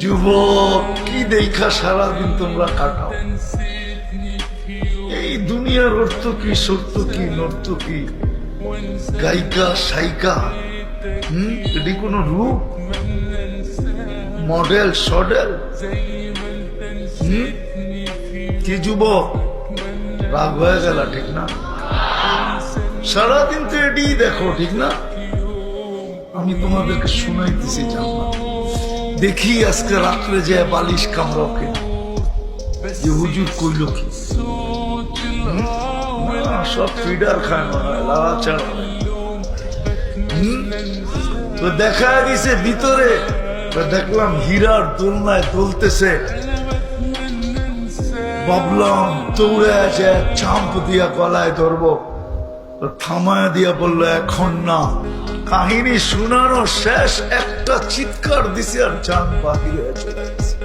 যুবক, কি দেখা সারাদিন তোমরা কাটাও? এই দুনিয়ার অর্থ কি, সত্য কি, নর্ত কি, গায়িকা সাইকা, এটি কোন রূপ, মডেল সডেল? কি যুবক, রাগ হয়ে গেল? ঠিক না? সারাদিন তো এটি দেখো, ঠিক না? আমি তোমাদেরকে শোনাইতেছি জান্নাত। দেখি আজকে রাত্রে যে বালিশ কামড়কে যে হুজুর কইল কি, সব ফিডার খায় মনে হয়, লাড়াচাড়া। তো দেখা গেছে ভিতরে, দেখলাম হীরার দোলনায় দোলতেছে। ভাবলাম দৌড়ে আছে, চাম্প দিয়া গলায় ধরবো, থামায় দিয়া বললো এখন না। কাহিনী শোনানো শেষ, একটা চিৎকার দিছে আর জান বাহির হয়ে চলে গেছে।